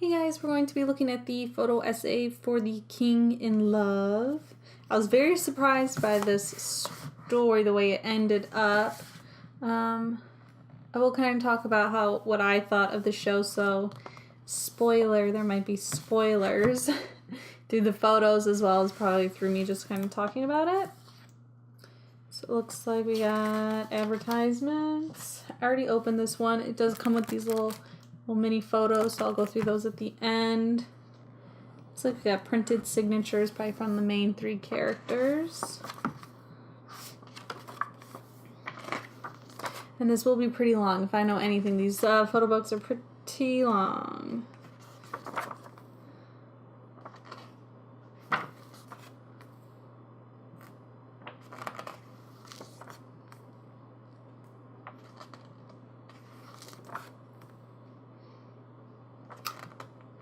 Hey guys, we're going to be looking at the photo essay for The King in Love. I was very surprised by this story, the way it ended up. I will kind of talk about what I thought of the show, so spoiler, there might be spoilers through the photos as well as probably through me just kind of talking about it. So it looks like we got advertisements. I already opened this one. It does come with these little mini photos, so I'll go through those at the end. Looks like we got printed signatures probably from the main three characters. And this will be pretty long. If I know anything, these photo books are pretty long.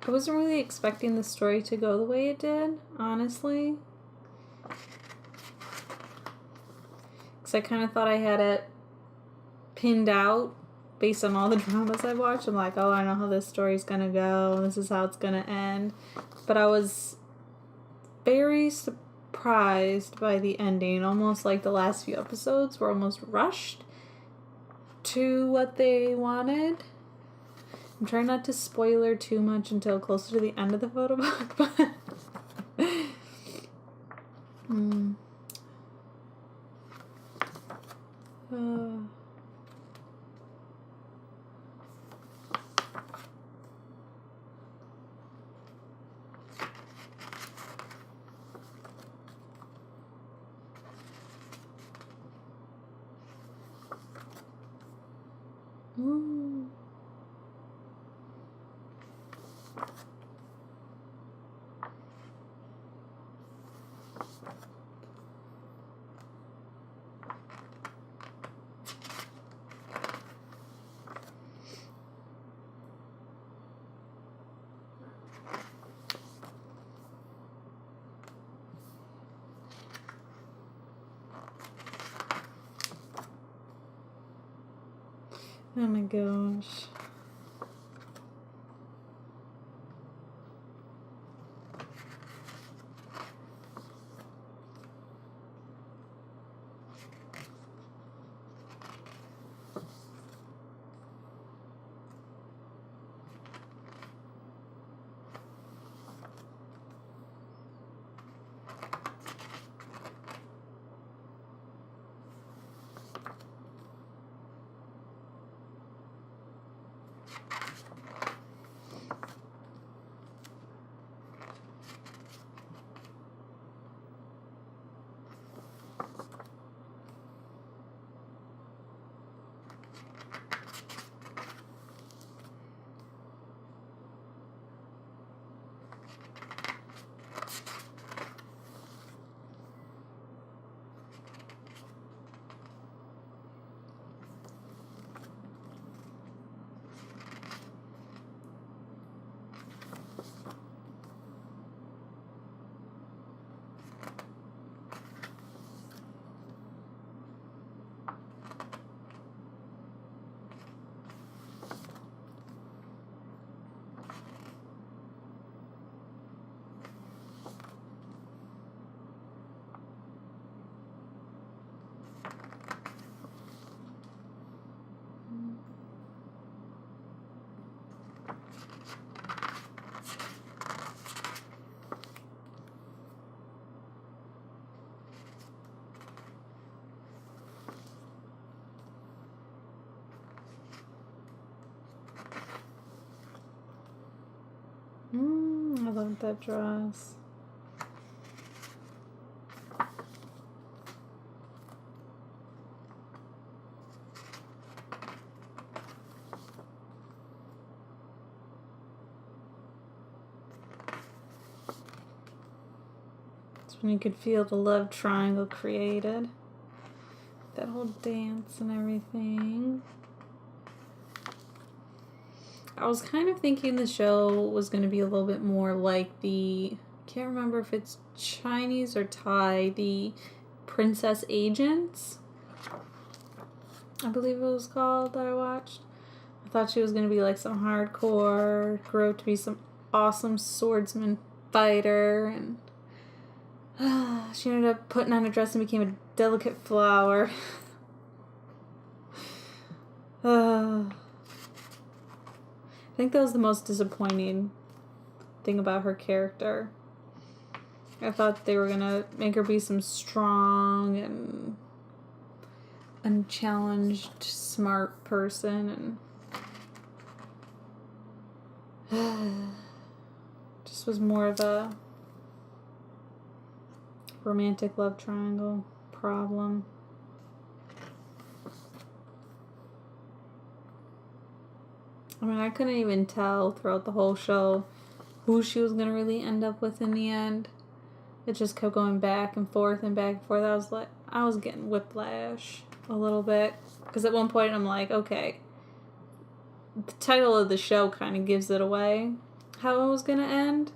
I wasn't really expecting the story to go the way it did, honestly. Because I kind of thought I had it pinned out based on all the dramas I watched. I'm like, oh, I know how this story's going to go. This is how it's going to end. But I was very surprised by the ending. Almost like the last few episodes were almost rushed to what they wanted. I'm trying not to spoiler too much until closer to the end of the photo book, but oh my gosh. I love that dress. It's when you could feel the love triangle created. That whole dance and everything. I was kind of thinking the show was going to be a little bit more like the, can't remember if it's Chinese or Thai, the Princess Agents, I believe it was called, that I watched. I thought she was going to be like some hardcore, grow to be some awesome swordsman fighter, and she ended up putting on a dress and became a delicate flower. I think that was the most disappointing thing about her character. I thought they were gonna make her be some strong and unchallenged, smart person, and just was more of a romantic love triangle problem. I mean, I couldn't even tell throughout the whole show who she was gonna really end up with in the end. It just kept going back and forth and back and forth. I was getting whiplash a little bit. Because at one point I'm like, okay, the title of the show kind of gives it away how it was going to end.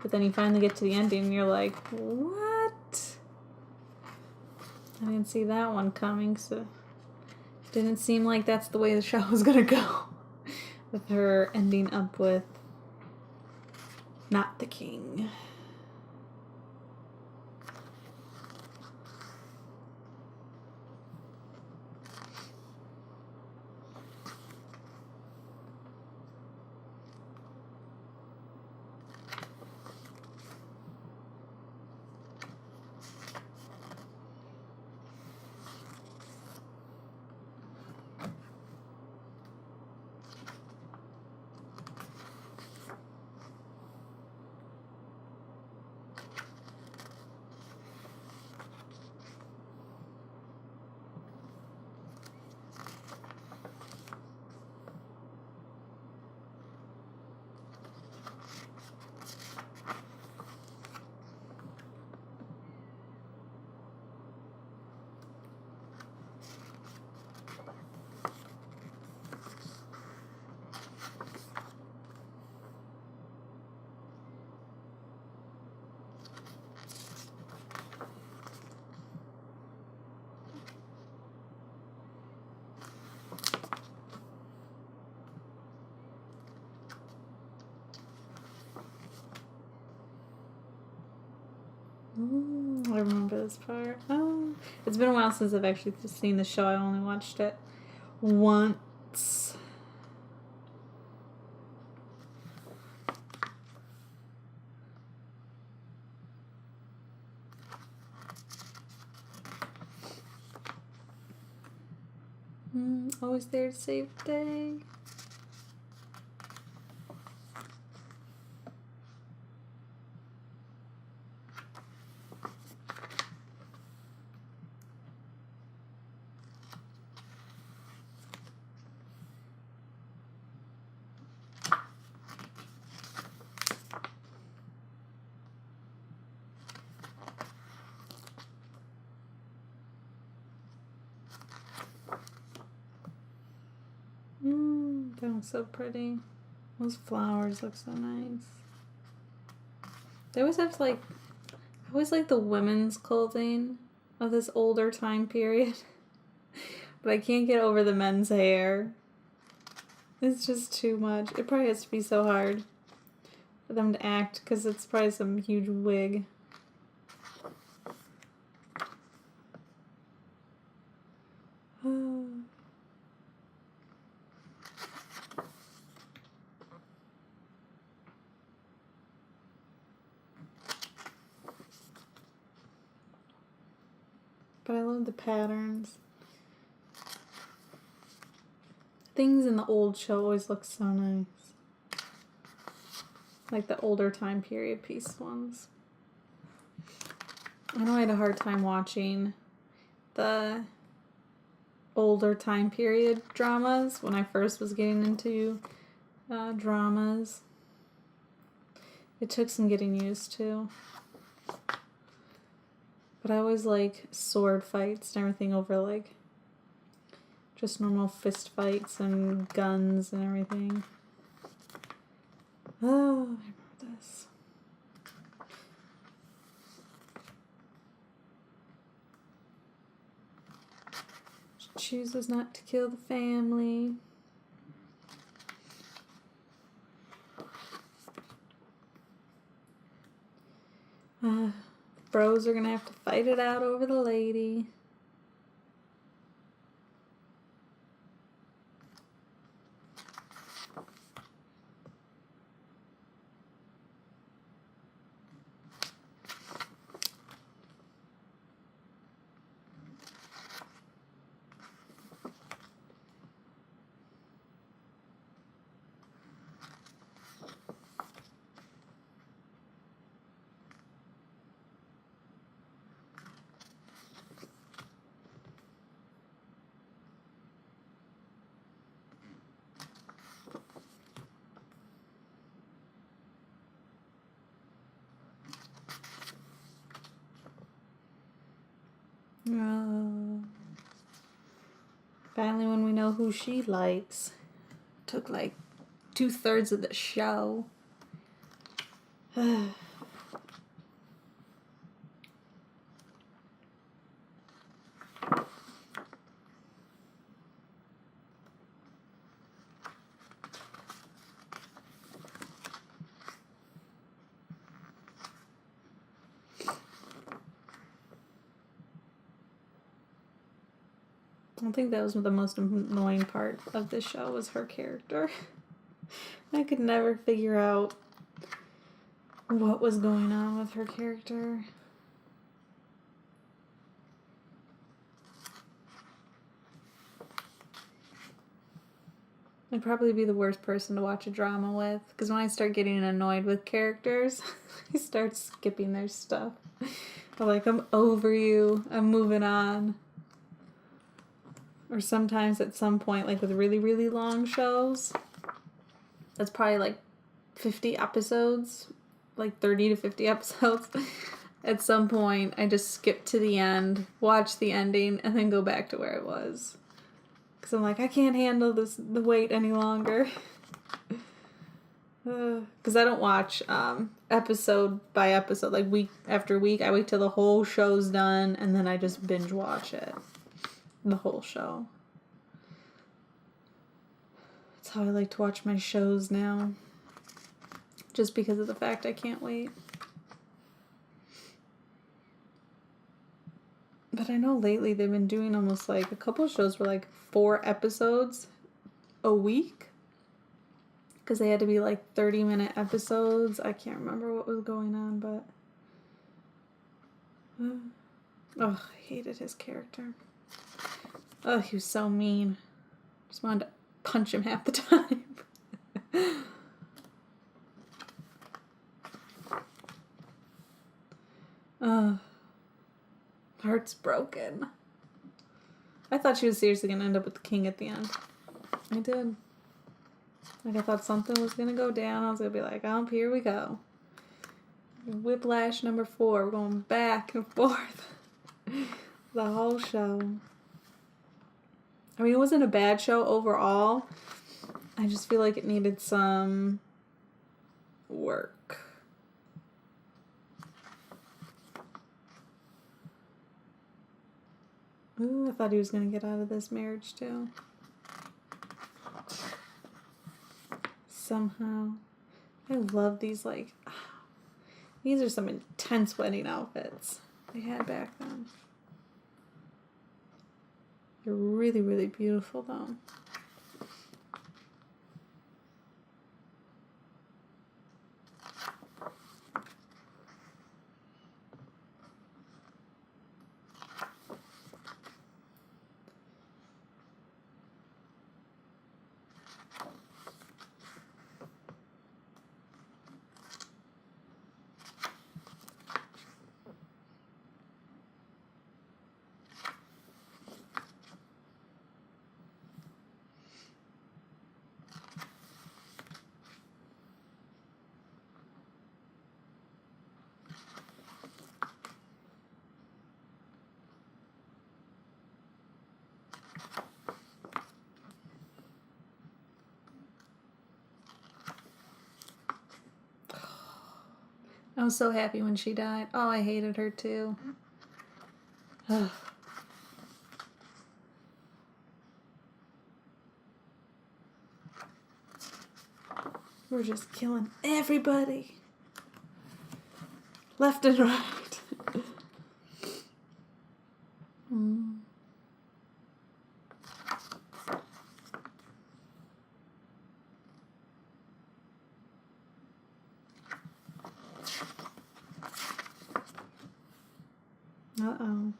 But then you finally get to the ending and you're like, what? I didn't see that one coming, so it didn't seem like that's the way the show was going to go. With her ending up with not the king. I remember this part. Oh, it's been a while since I've actually seen the show. I only watched it once. Always there to save the day. That looks so pretty. Those flowers look so nice. They always have I always like the women's clothing of this older time period. But I can't get over the men's hair. It's just too much. It probably has to be so hard for them to act because it's probably some huge wig. But I love the patterns. Things in the old show always look so nice. Like the older time period piece ones. I know I had a hard time watching the older time period dramas when I first was getting into dramas. It took some getting used to. But I always like sword fights and everything over just normal fist fights and guns and everything. Oh, I remember this. She chooses not to kill the family. Bros are gonna have to fight it out over the lady. Finally, when we know who she likes. Took like 2/3 of the show. I think that was the most annoying part of the show was her character. I could never figure out what was going on with her character. I'd probably be the worst person to watch a drama with, because when I start getting annoyed with characters, I start skipping their stuff. I'm like, I'm over you, I'm moving on. Or sometimes at some point, like with really, really long shows, that's probably like 50 episodes, like 30 to 50 episodes. At some point, I just skip to the end, watch the ending, and then go back to where it was. Because I'm like, I can't handle the wait any longer. Because I don't watch episode by episode, like week after week. I wait till the whole show's done, and then I just binge watch it. The whole show. That's how I like to watch my shows now. Just because of the fact I can't wait. But I know lately they've been doing almost like a couple of shows were like 4 episodes a week. Because they had to be like 30-minute episodes. I can't remember what was going on, but... oh, I hated his character. Oh, he was so mean. Just wanted to punch him half the time. Heart's broken. I thought she was seriously going to end up with the king at the end. I did. Like, I thought something was going to go down. I was going to be like, oh, here we go. Whiplash number 4. We're going back and forth. The whole show. I mean, it wasn't a bad show overall. I just feel like it needed some work. Ooh, I thought he was going to get out of this marriage too. Somehow. I love these, like, these are some intense wedding outfits they had back then. They're really, really beautiful though. I was so happy when she died. Oh, I hated her too. We're just killing everybody. left and right. Uh-oh.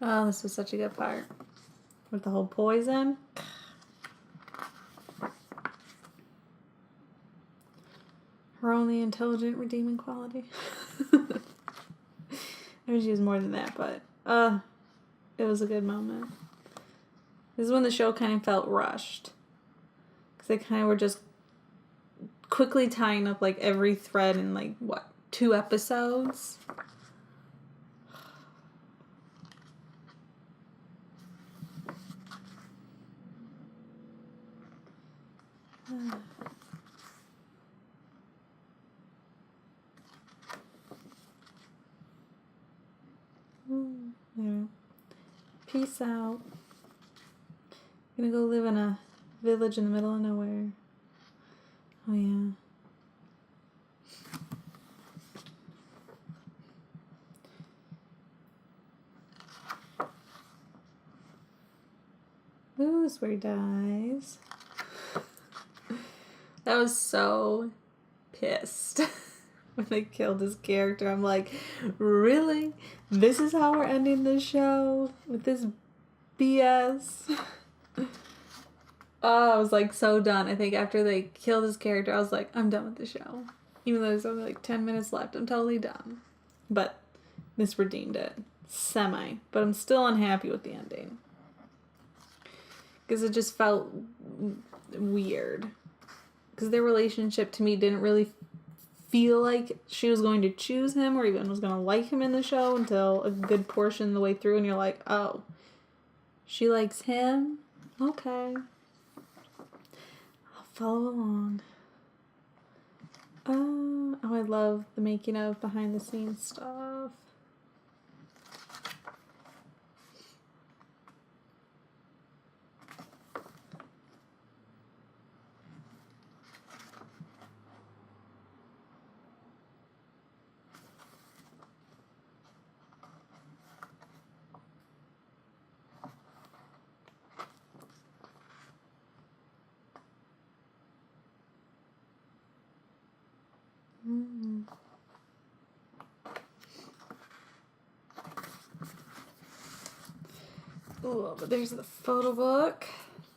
Oh, this was such a good part. With the whole poison. Her only intelligent redeeming quality. I mean, she was more than that, but it was a good moment. This is when the show kind of felt rushed. Because they kind of were just quickly tying up like every thread in like, what, 2 episodes? Yeah. Peace out. Gonna go live in a village in the middle of nowhere. Oh yeah. Ooh, this is where he dies. I was so pissed when they killed his character. I'm like, really? This is how we're ending the show? With this BS? Oh, I was like so done. I think after they killed his character, I was like, I'm done with the show. Even though there's only like 10 minutes left, I'm totally done. But this redeemed it. Semi. But I'm still unhappy with the ending. Because it just felt weird. Because their relationship to me didn't really feel like she was going to choose him or even was going to like him in the show until a good portion of the way through. And you're like, oh, she likes him? Okay. I'll follow along. Oh, I love the making of behind the scenes stuff. Oh, but there's the photo book.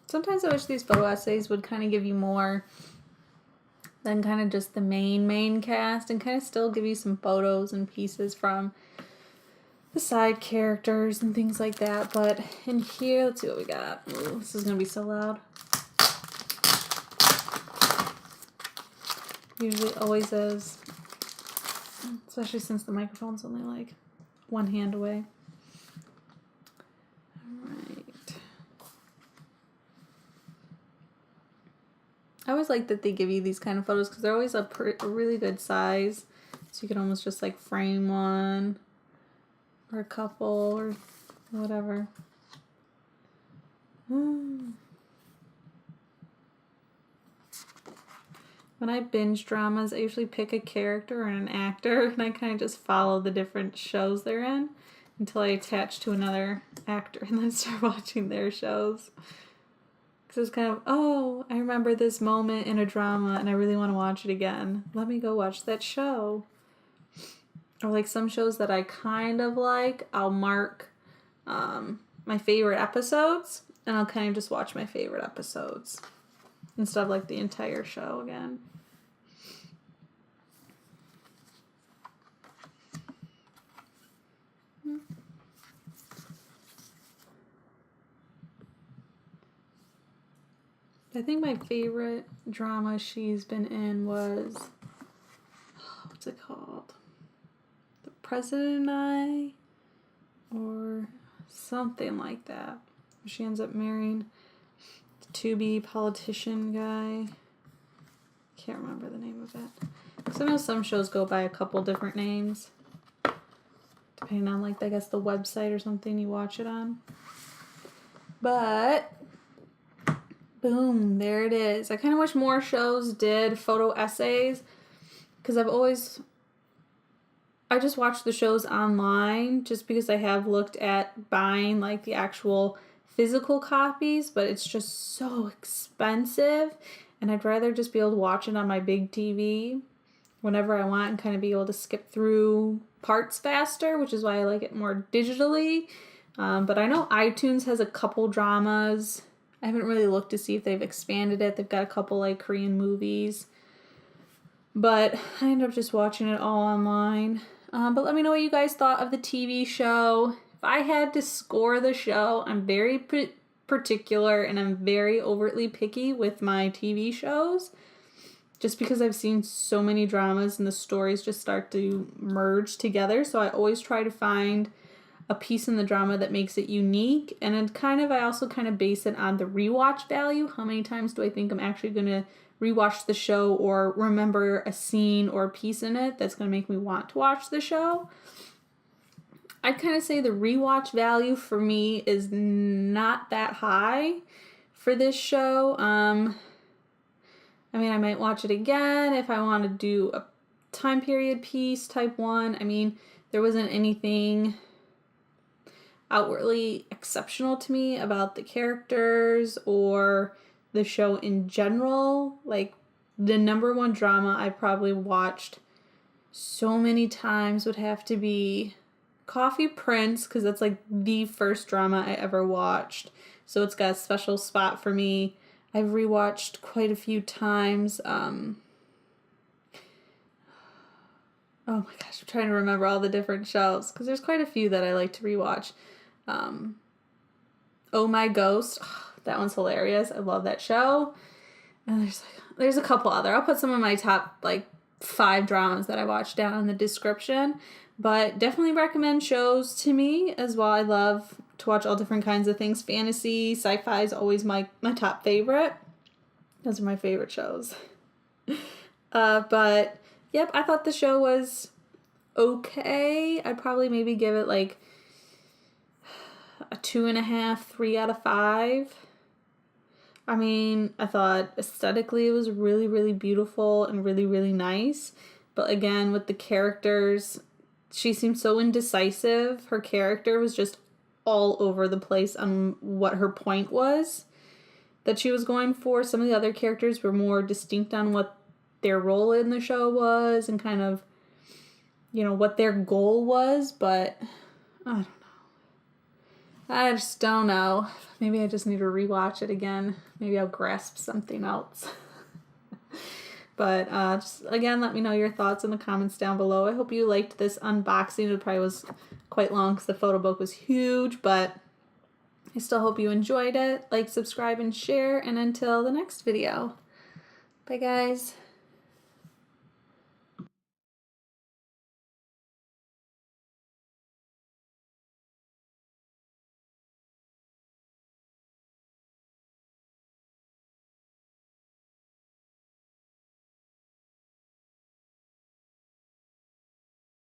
Sometimes I wish these photo essays would kind of give you more than kind of just the main cast and kind of still give you some photos and pieces from the side characters and things like that. But in here, let's see what we got. Ooh, this is going to be so loud. Usually always is. Especially since the microphone's only like 1 hand away. Alright. I always like that they give you these kind of photos because they're always a really good size. So you can almost just like frame one or a couple or whatever. When I binge dramas, I usually pick a character or an actor, and I kind of just follow the different shows they're in until I attach to another actor and then start watching their shows. Because it's kind of, oh, I remember this moment in a drama and I really want to watch it again. Let me go watch that show. Or like some shows that I kind of like, I'll mark my favorite episodes, and I'll kind of just watch my favorite episodes instead of like the entire show again. I think my favorite drama she's been in was, what's it called? The President and I, or something like that. She ends up marrying the to-be politician guy. Can't remember the name of it. Because I know some shows go by a couple different names, depending on, like, I guess the website or something you watch it on. But boom, there it is. I kind of wish more shows did photo essays, because I just watch the shows online just because I have looked at buying like the actual physical copies, but it's just so expensive, and I'd rather just be able to watch it on my big TV whenever I want and kind of be able to skip through parts faster, which is why I like it more digitally. But I know iTunes has a couple dramas. I haven't really looked to see if they've expanded it. They've got a couple like Korean movies. But I ended up just watching it all online. But let me know what you guys thought of the TV show. If I had to score the show, I'm very particular and I'm very overtly picky with my TV shows. Just because I've seen so many dramas and the stories just start to merge together. So I always try to find a piece in the drama that makes it unique. And then I also base it on the rewatch value. How many times do I think I'm actually going to rewatch the show or remember a scene or a piece in it that's going to make me want to watch the show? I'd kind of say the rewatch value for me is not that high for this show. I mean, I might watch it again if I want to do a time period piece type one. I mean, there wasn't anything outwardly exceptional to me about the characters or the show in general. Like, the number one drama I probably watched so many times would have to be Coffee Prince, because that's like the first drama I ever watched. So it's got a special spot for me. I've rewatched quite a few times. Oh my gosh, I'm trying to remember all the different shows, because there's quite a few that I like to rewatch. Oh My Ghost, that one's hilarious. I love that show. And there's a couple other. I'll put some of my top 5 dramas that I watched down in the description. But definitely recommend shows to me as well. I love to watch all different kinds of things. Fantasy, sci-fi is always my top favorite. Those are my favorite shows. But yep, I thought the show was okay. I'd probably maybe give it a 2.5, 3 out of 5. I mean, I thought aesthetically it was really, really beautiful and really, really nice. But again, with the characters, she seemed so indecisive. Her character was just all over the place on what her point was that she was going for. Some of the other characters were more distinct on what their role in the show was and kind of, what their goal was. But I don't know. I just don't know. Maybe I just need to rewatch it again. Maybe I'll grasp something else. But just again, let me know your thoughts in the comments down below. I hope you liked this unboxing. It probably was quite long because the photo book was huge, but I still hope you enjoyed it. Like, subscribe, and share. And until the next video. Bye, guys.